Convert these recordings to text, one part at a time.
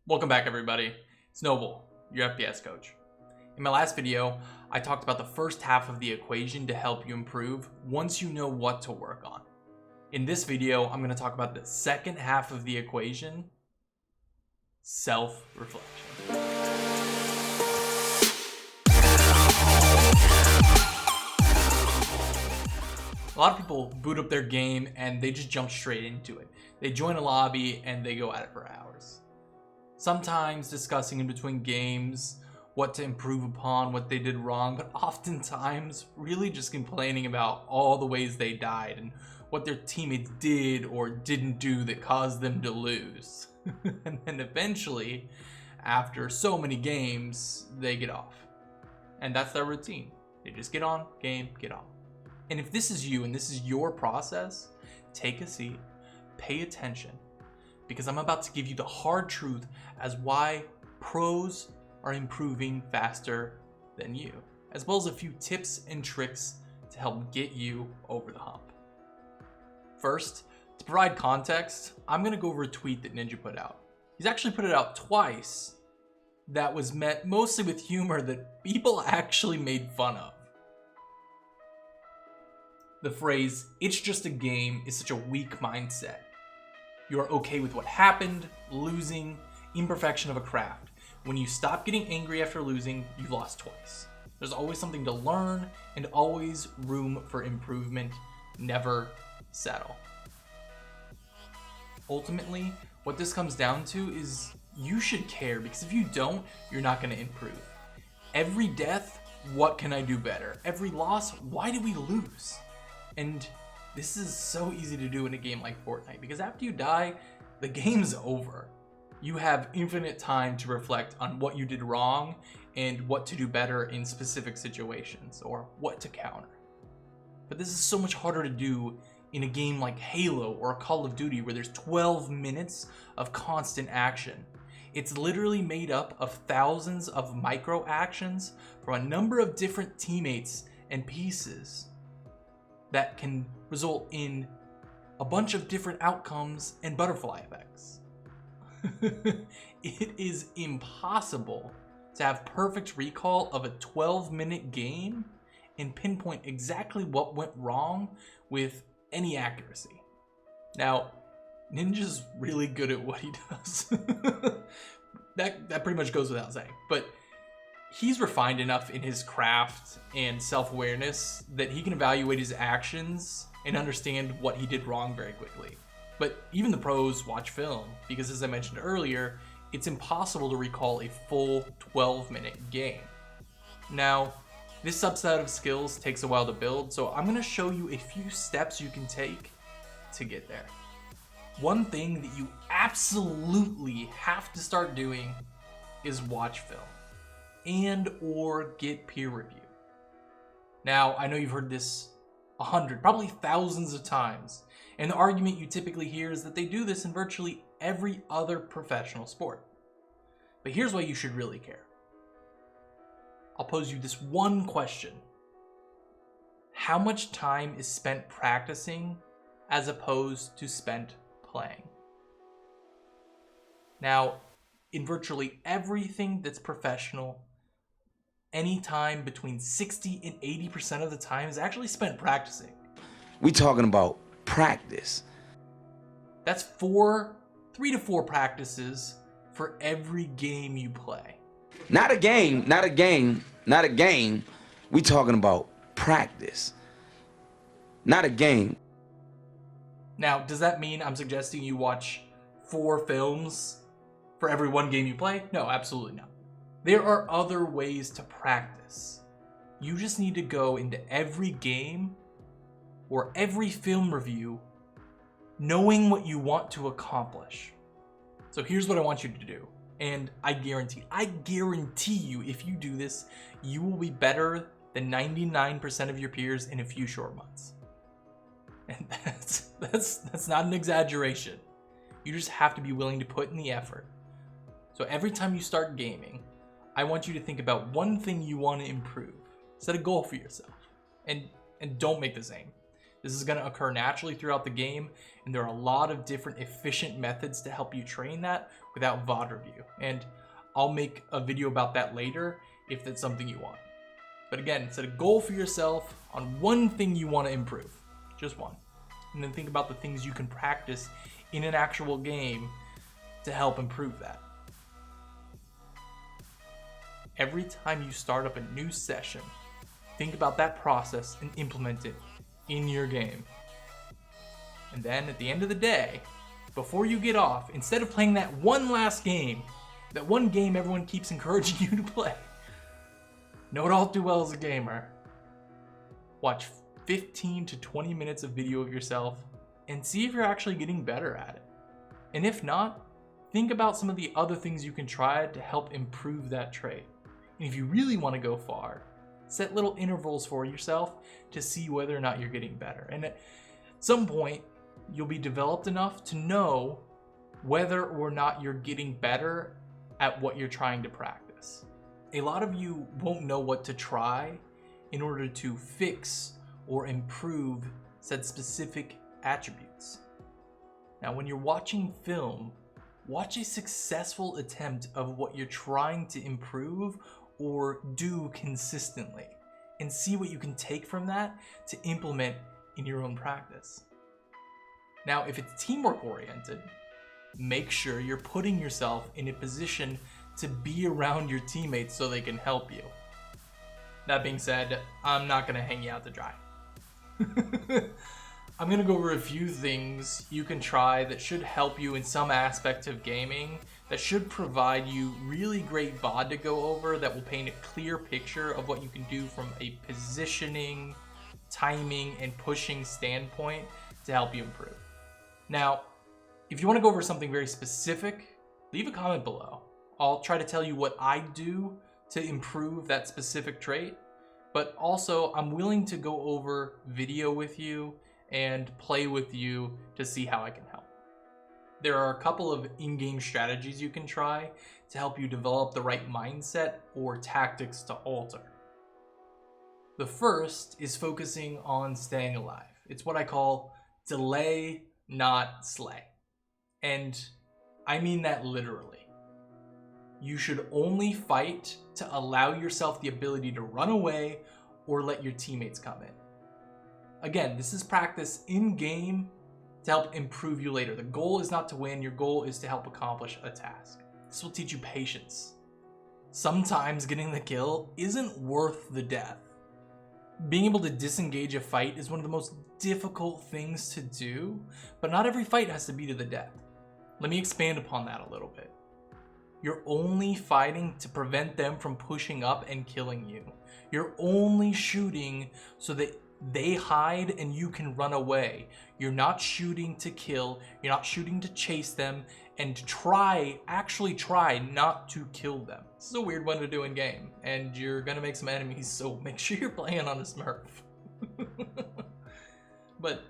Welcome back, everybody. It's Noble, your FPS coach. In my last video, I talked about the first half of the equation to help you improve once you know what to work on. In this video, I'm going to talk about the second half of the equation, self-reflection. A lot of people boot up their game and they just jump straight into it. They join a lobby and they go at it for hours. Sometimes discussing in between games what to improve upon, what they did wrong, but oftentimes really just complaining about all the ways they died and what their teammates did or didn't do that caused them to lose. And then eventually, after so many games, they get off. And that's their routine. They just get on, game, get off. And if this is you and this is your process, take a seat, pay attention, because I'm about to give you the hard truth as why pros are improving faster than you, as well as a few tips and tricks to help get you over the hump. First, to provide context, I'm going to go over a tweet that Ninja put out. He's actually put it out twice that was met mostly with humor that people actually made fun of. The phrase, "it's just a game," is such a weak mindset. You are okay with what happened, losing, imperfection of a craft. When you stop getting angry after losing, you've lost twice. There's always something to learn and always room for improvement. Never settle. Ultimately, what this comes down to is you should care, because if you don't, you're not going to improve. Every death, what can I do better? Every loss, why did we lose? And this is so easy to do in a game like Fortnite, because after you die, the game's over. You have infinite time to reflect on what you did wrong and what to do better in specific situations, or what to counter. But this is so much harder to do in a game like Halo or Call of Duty, where there's 12 minutes of constant action. It's literally made up of thousands of micro actions from a number of different teammates and pieces that can result in a bunch of different outcomes and butterfly effects. It is impossible to have perfect recall of a 12-minute game and pinpoint exactly what went wrong with any accuracy. Now, Ninja's really good at what he does. That pretty much goes without saying, but he's refined enough in his craft and self-awareness that he can evaluate his actions and understand what he did wrong very quickly. But even the pros watch film, because as I mentioned earlier, it's impossible to recall a full 12-minute game. Now, this subset of skills takes a while to build, so I'm going to show you a few steps you can take to get there. One thing that you absolutely have to start doing is watch film and or get peer review. Now, I know you've heard this 100, probably thousands of times, and the argument you typically hear is that they do this in virtually every other professional sport. But here's why you should really care. I'll pose you this one question. How much time is spent practicing as opposed to spent playing? Now, in virtually everything that's professional, any time between 60 and 80% of the time is actually spent practicing. We talking about practice. That's 3 to 4 practices for every game you play. Not a game. We talking about practice. Not a game. Now, does that mean I'm suggesting you watch 4 films for every one game you play? No, absolutely not. There are other ways to practice. You just need to go into every game or every film review knowing what you want to accomplish. So here's what I want you to do. And I guarantee you, if you do this, you will be better than 99% of your peers in a few short months. And that's not an exaggeration. You just have to be willing to put in the effort. So every time you start gaming, I want you to think about one thing you want to improve. Set a goal for yourself. And don't make the same. This is going to occur naturally throughout the game, and there are a lot of different efficient methods to help you train that without VOD review. And I'll make a video about that later if that's something you want. But again, set a goal for yourself on one thing you want to improve, just one. And then think about the things you can practice in an actual game to help improve that. Every time you start up a new session, think about that process and implement it in your game. And then at the end of the day, before you get off, instead of playing that one last game, that one game everyone keeps encouraging you to play, know it all too well as a gamer, watch 15 to 20 minutes of video of yourself and see if you're actually getting better at it. And if not, think about some of the other things you can try to help improve that trait. And if you really want to go far, set little intervals for yourself to see whether or not you're getting better. And at some point, you'll be developed enough to know whether or not you're getting better at what you're trying to practice. A lot of you won't know what to try in order to fix or improve said specific attributes. Now, when you're watching film, watch a successful attempt of what you're trying to improve or do consistently, and see what you can take from that to implement in your own practice. Now, if it's teamwork oriented, make sure you're putting yourself in a position to be around your teammates so they can help you. That being said, I'm not gonna hang you out to dry. I'm gonna go over a few things you can try that should help you in some aspect of gaming, that should provide you really great VOD to go over, that will paint a clear picture of what you can do from a positioning, timing, and pushing standpoint to help you improve. Now, if you want to go over something very specific, leave a comment below. I'll try to tell you what I do to improve that specific trait, but also I'm willing to go over video with you and play with you to see how I can help. There are a couple of in-game strategies you can try to help you develop the right mindset or tactics to alter. The first is focusing on staying alive. It's what I call delay, not slay. And I mean that literally. You should only fight to allow yourself the ability to run away or let your teammates come in. Again, this is practice in-game to help improve you later. The goal is not to win, your goal is to help accomplish a task. This will teach you patience. Sometimes getting the kill isn't worth the death. Being able to disengage a fight is one of the most difficult things to do, but not every fight has to be to the death. Let me expand upon that a little bit. You're only fighting to prevent them from pushing up and killing you. You're only shooting so that they hide and you can run away. You're not shooting to kill, you're not shooting to chase them, and actually try not to kill them. This is a weird one to do in game, and you're gonna make some enemies, so make sure you're playing on a Smurf. But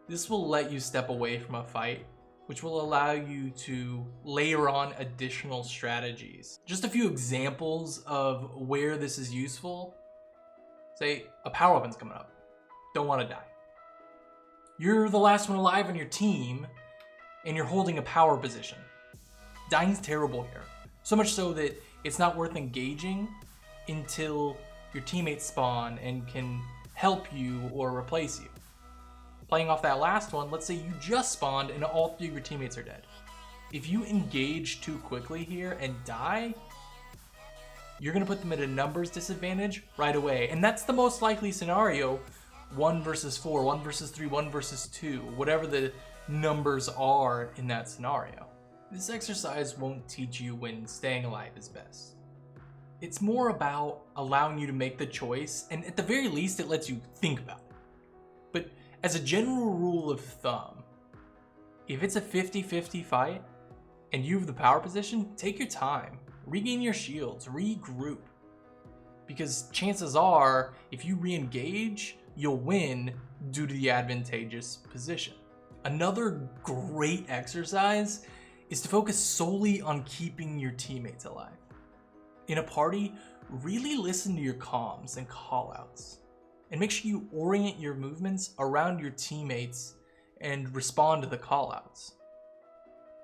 this will let you step away from a fight, which will allow you to layer on additional strategies. Just a few examples of where this is useful. Say a power weapon's coming up. Don't want to die. You're the last one alive on your team, and you're holding a power position. Dying's terrible here. So much so that it's not worth engaging until your teammates spawn and can help you or replace you. Playing off that last one, let's say you just spawned and all three of your teammates are dead. If you engage too quickly here and die, you're gonna put them at a numbers disadvantage right away. And that's the most likely scenario. 1 versus 4, 1 versus 3, 1 versus 2, whatever the numbers are in that scenario. This exercise won't teach you when staying alive is best. It's more about allowing you to make the choice, and at the very least, it lets you think about it. But as a general rule of thumb, if it's a 50-50 fight and you have the power position, take your time, regain your shields, regroup. Because chances are, if you re-engage, you'll win due to the advantageous position. Another great exercise is to focus solely on keeping your teammates alive. In a party, really listen to your comms and callouts. And make sure you orient your movements around your teammates and respond to the callouts.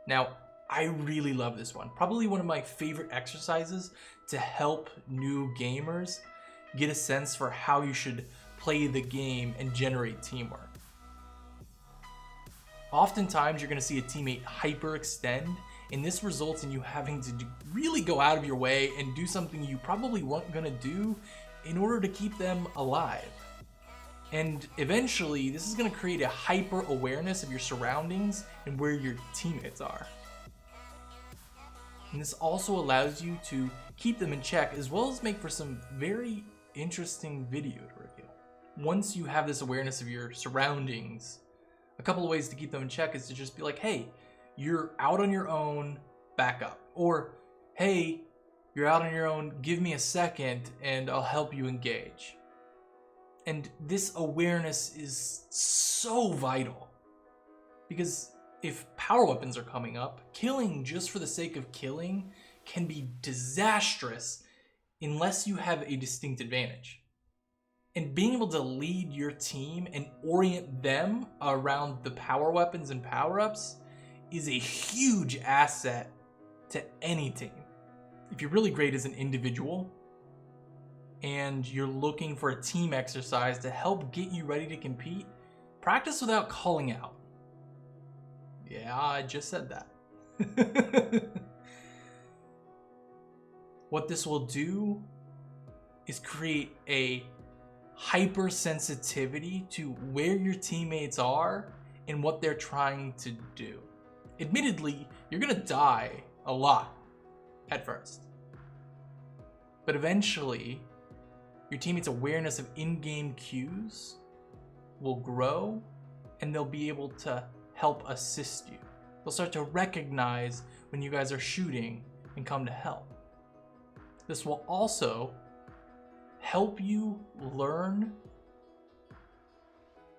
Now, I really love this one. Probably one of my favorite exercises to help new gamers get a sense for how you should play the game and generate teamwork. Oftentimes, you're going to see a teammate hyperextend, and this results in you having to really go out of your way and do something you probably weren't going to do in order to keep them alive. And eventually, this is going to create a hyper awareness of your surroundings and where your teammates are. And this also allows you to keep them in check, as well as make for some very interesting video to review. Once you have this awareness of your surroundings, a couple of ways to keep them in check is to just be like, hey, you're out on your own, back up. Or, hey, you're out on your own, give me a second and I'll help you engage. And this awareness is so vital, because if power weapons are coming up, killing just for the sake of killing can be disastrous unless you have a distinct advantage. And being able to lead your team and orient them around the power weapons and power-ups is a huge asset to any team. If you're really great as an individual and you're looking for a team exercise to help get you ready to compete, practice without calling out. Yeah, I just said that. What this will do is create a hypersensitivity to where your teammates are and what they're trying to do. Admittedly, you're gonna die a lot at first, but eventually your teammates' awareness of in-game cues will grow, and they'll be able to help assist you. They'll start to recognize when you guys are shooting and come to help. This will also help you learn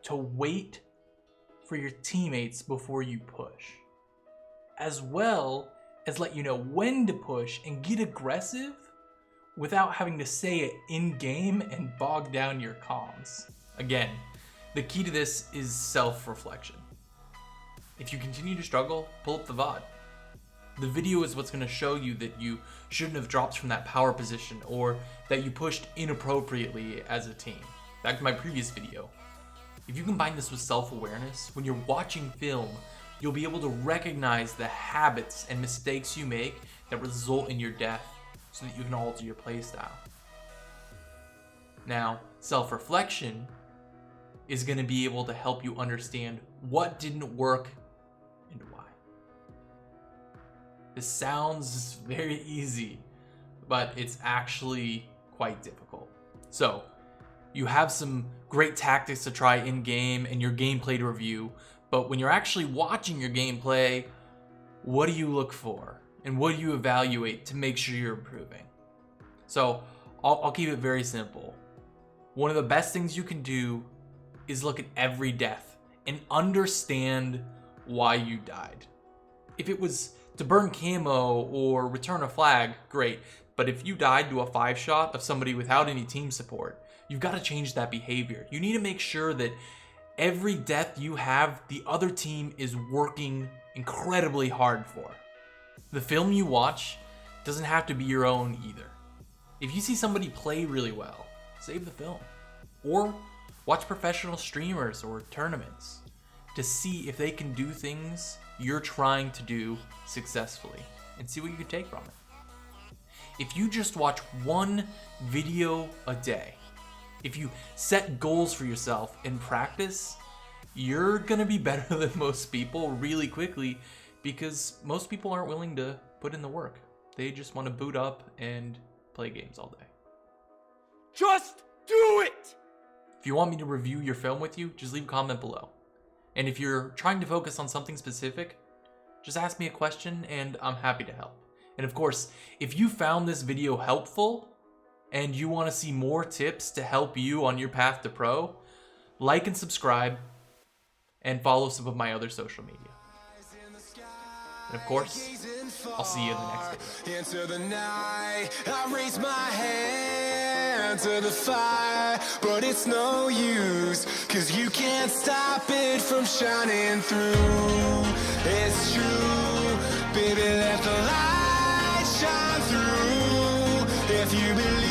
to wait for your teammates before you push, as well as let you know when to push and get aggressive without having to say it in-game and bog down your comms. Again, the key to this is self-reflection. If you continue to struggle, pull up the VOD. The video is what's going to show you that you shouldn't have dropped from that power position, or that you pushed inappropriately as a team. Back to my previous video. If you combine this with self-awareness, when you're watching film, you'll be able to recognize the habits and mistakes you make that result in your death, so that you can alter your playstyle. Now, self-reflection is going to be able to help you understand what didn't work and why. This sounds very easy, but it's actually quite difficult. So, you have some great tactics to try in-game and your gameplay to review, but when you're actually watching your gameplay, what do you look for? And what do you evaluate to make sure you're improving? So, I'll keep it very simple. One of the best things you can do is look at every death and understand why you died. If it was to burn camo or return a flag, great. But if you died to a 5-shot of somebody without any team support, you've got to change that behavior. You need to make sure that every death you have, the other team is working incredibly hard for. The film you watch doesn't have to be your own either. If you see somebody play really well, save the film. Or watch professional streamers or tournaments to see if they can do things you're trying to do successfully, and see what you can take from it. If you just watch one video a day, if you set goals for yourself and practice, you're gonna be better than most people really quickly, because most people aren't willing to put in the work. They just want to boot up and play games all day. Just do it! If you want me to review your film with you, just leave a comment below. And if you're trying to focus on something specific, just ask me a question and I'm happy to help. And of course, if you found this video helpful and you want to see more tips to help you on your path to pro, like and subscribe and follow some of my other social media. And of course, I'll see you in the next video. Into the night, I raise my hand. hand to the fire, but it's no use, 'cause you can't stop it from shining through. It's true, baby, let the light shine through. If you believe